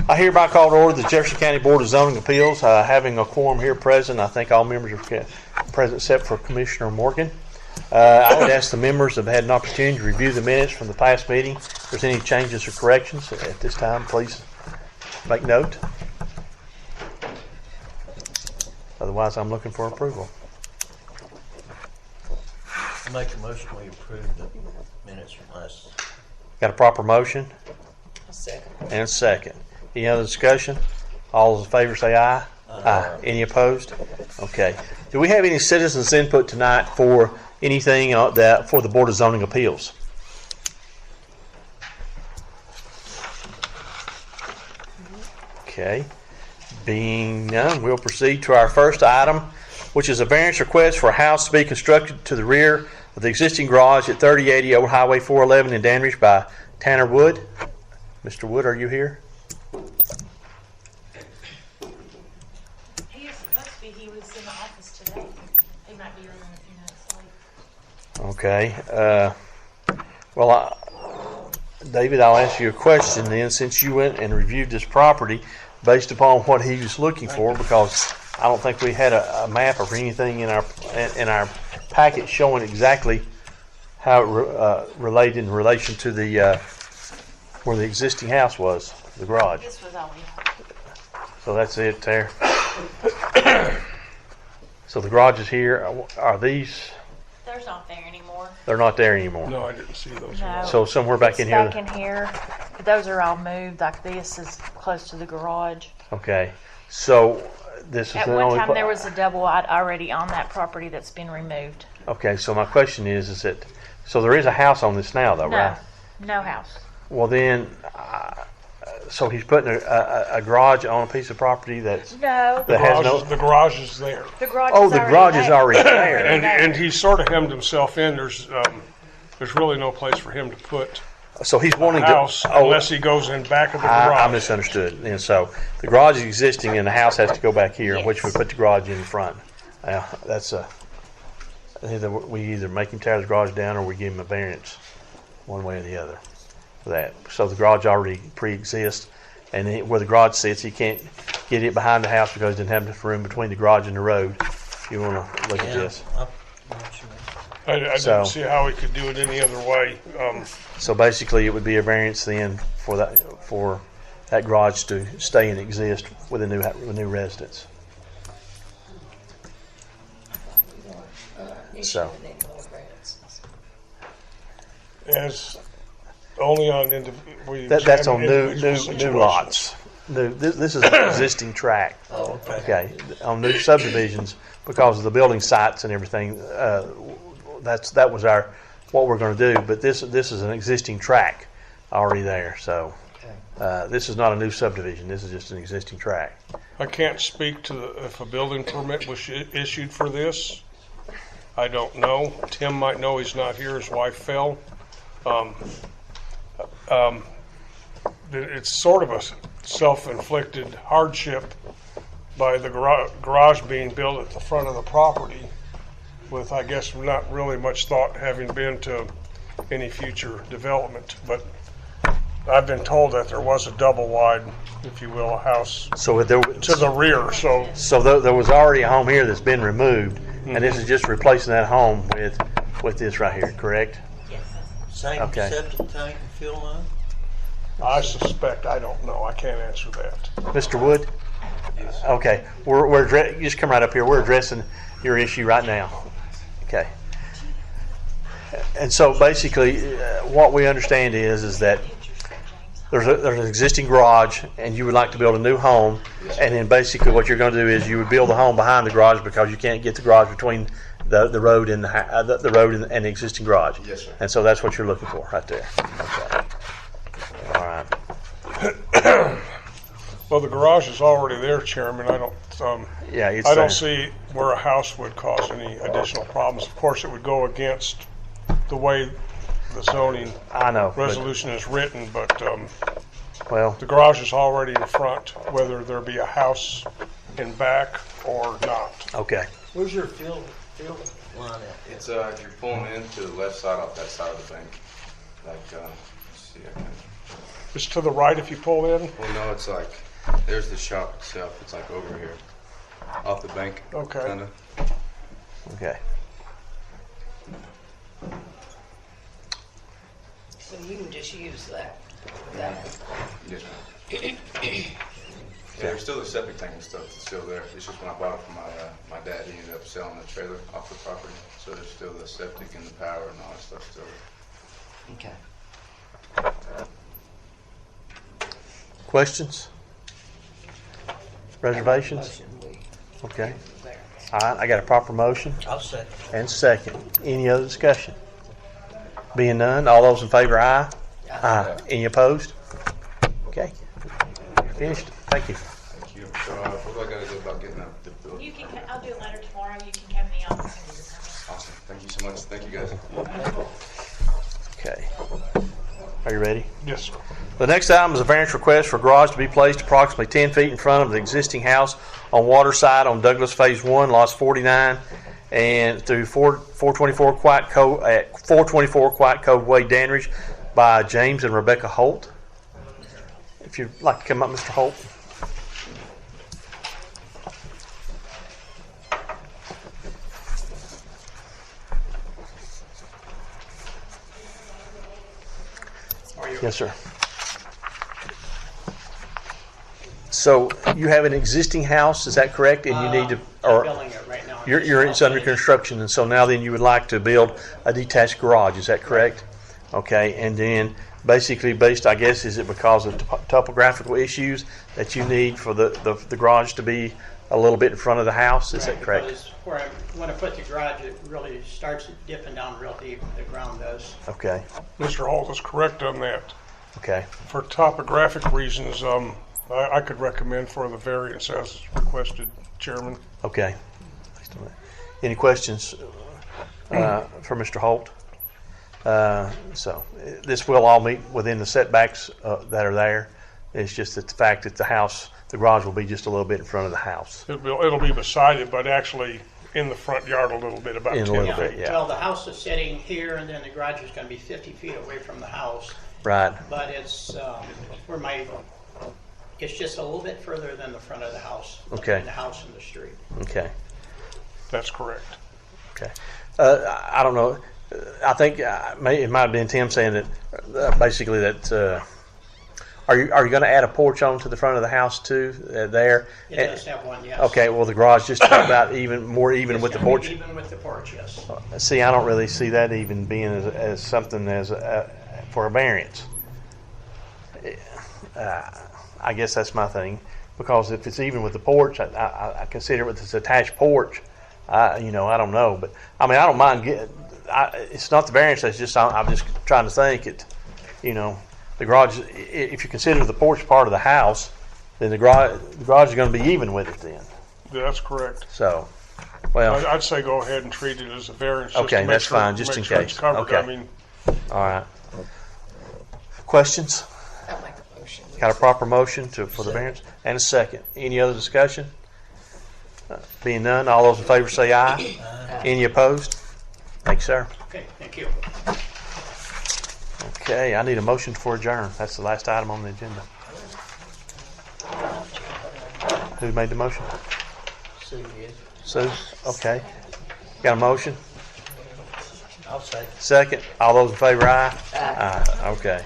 I hereby call to order the Jefferson County Board of Zoning Appeals. Having a quorum here present, I think all members are present except for Commissioner Morgan. I would ask the members that have had an opportunity to review the minutes from the past meeting. If there's any changes or corrections at this time, please make note. Otherwise, I'm looking for approval. I make a motion we approve the minutes from last. Got a proper motion? A second. And a second. Any other discussion? All those in favor say aye. Aye. Any opposed? Okay. Do we have any citizens' input tonight for anything that for the Board of Zoning Appeals? Okay. Being none, we'll proceed to our first item, which is a variance request for a house to be constructed to the rear of the existing garage at 3080 Old Highway 411 in Danridge by Tanner Wood. Mr. Wood, are you here? He is supposed to be. He was in the office today. He might be running a few minutes late. Okay. Well, David, I'll ask you a question then, since you went and reviewed this property based upon what he was looking for, because I don't think we had a map or anything in our packet showing exactly how it related in relation to the where the existing house was, the garage. This was all we had. So that's it there. So the garage is here. Are these? There's not there anymore. They're not there anymore. No, I didn't see those. No. So somewhere back in here. Back in here. Those are all moved. Like this is close to the garage. Okay. So this is At the one only time, there was a double wide already on that property that's been removed. Okay, so my question is that, so there is a house on this now though, No, right? no house. Well then, so he's putting a garage on a piece of property that's, No, that has no, The garage is there. the garage. oh, is the already garage there. is already there. And he sort of hemmed himself in. There's really no place for him to put So he's a wanting house to, unless he goes in back of the I garage. misunderstood. And so the garage is existing and the house has to go back here, Yes. which would put the garage in front. That's we either make him tear the garage down or we give him a variance, one way or the other. For that. So the garage already pre-exists, and where the garage sits, he can't get it behind the house because he doesn't have enough room between the garage and the road. If you want to look at this. I So- didn't see how he could do it any other way. So basically, it would be a variance then for that garage to stay and exist with a new residence. So As only on that's on new lots. This is an existing tract. Oh, okay. Okay, on new subdivisions, because of the building sites and everything, that was what we're going to do. But this is an existing tract already there. So this is not a new subdivision. This is just an existing tract. I can't speak to if a building permit was issued for this. I don't know. Tim might know. He's not here. His wife fell. It's sort of a self-inflicted hardship by the garage being built at the front of the property with, I guess, not really much thought having been to any future development. But I've been told that there was a double wide, if you will, a house So to the rear. So there was already a home here that's been removed, and this is just replacing that home with this right here, correct? Yes. Same Okay. septic tank and fuel line? I suspect, I don't know. I can't answer that. Mr. Wood? Yes. Okay, you just come right up here. We're addressing your issue right now. Okay. And so basically, what we understand is that there's an existing garage, and you would like to build a new home, and then basically what you're going to do is you would build a home behind the garage because you can't get the garage between the road and the road and the existing garage. Yes, sir. And so that's what you're looking for right there. Okay. All right. Well, the garage is already there, Chairman. I don't see where a house would cause any additional problems. Of course, it would go against the way the zoning I know. resolution is written, but Well, the garage is already in front, whether there be a house in back or not. okay. Where's your fuel line at? It's if you're pulling in to the left side off that side of the bank, like let's see, It's to the right if you pull in? Well, no, it's like, there's the shop itself. It's like over here, off the bank. Okay. Kinda. Okay. So you can just use that. Yes, ma'am. Yeah, there's still the septic tank and stuff that's still there. It's just when I bought it from my dad, he ended up selling the trailer off the property. So there's still the septic and the power and all that stuff still there. Okay. Questions? Reservations? Motion, we Okay. there. All right, I got a proper motion I'll second. and second. Any other discussion? Being none, all those in favor, aye? Aye. Any opposed? Okay. Finished. Thank you. Thank you. So what do I gotta do about getting the bill? You can, I'll do a letter tomorrow, you can come in the office and get your permit. Awesome. Thank you so much. Thank you guys. Okay. Are you ready? Yes, sir. The next item is a variance request for a garage to be placed approximately 10 feet in front of the existing house on Waterside on Douglas Phase 1, lots 49, and through 424 Quiet Cove at 424 Quiet Cove Way, Danridge, by James and Rebecca Holt. If you'd like to come up, Mr. Holt. Yes, sir. So you have an existing house, is that correct? And you need to, I'm or building it right now. it's under construction, and so now then you would like to build a detached garage, is that correct? Okay, and then basically based, I guess, is it because of topographical issues that you need for the garage to be a little bit in front of the house, is that correct? Because when I put the garage, it really starts dipping down real deep, the ground does. Okay, Mr. Holt is correct on that. okay, For topographic reasons, I could recommend for the variance as requested, Chairman. okay. Any questions for Mr. Holt? So this will all meet within the setbacks that are there. It's just that the fact that the garage will be just a little bit in front of the house. It'll be beside it, but actually in the front yard a little bit, about In a 10 little feet. bit. Yeah. Well, the house is sitting here, and then the garage is gonna be 50 feet away from the house. Right, But it's, it's just a little bit further than the front of the house. Okay. Between the house and the street. okay, That's correct. okay. I don't know, I think it might have been Tim saying that, basically that, are you going to add a porch onto the front of the house too, there? It does have one, yes. Okay, well, the garage just about more even It's with the gonna be porch? Even with the porch, yes. See, I don't really see that even being as something as for a variance. I guess that's my thing, because if it's even with the porch, I consider it with this attached porch. I don't know, but I mean, I don't mind it's not the variance. That's just I'm just trying to think it. The garage. If you consider the porch part of the house, then the garage is going to be even with it then. That's correct. So, well, I'd say go ahead and treat it as a variance. just Okay, to make that's sure- fine, just make in sure it's case. covered. Okay. I mean, all right. Questions? I'll make a motion. Got a proper motion for the variance and a second. Any other discussion? Being none, all those in favor say aye. Any opposed? Thanks, sir. Okay, thank you. Okay, I need a motion for adjourn. That's the last item on the agenda. Who made the motion? Sue did. Sue? Okay. Got a motion? I'll second. Second. All those in favor, aye? Aye. Okay.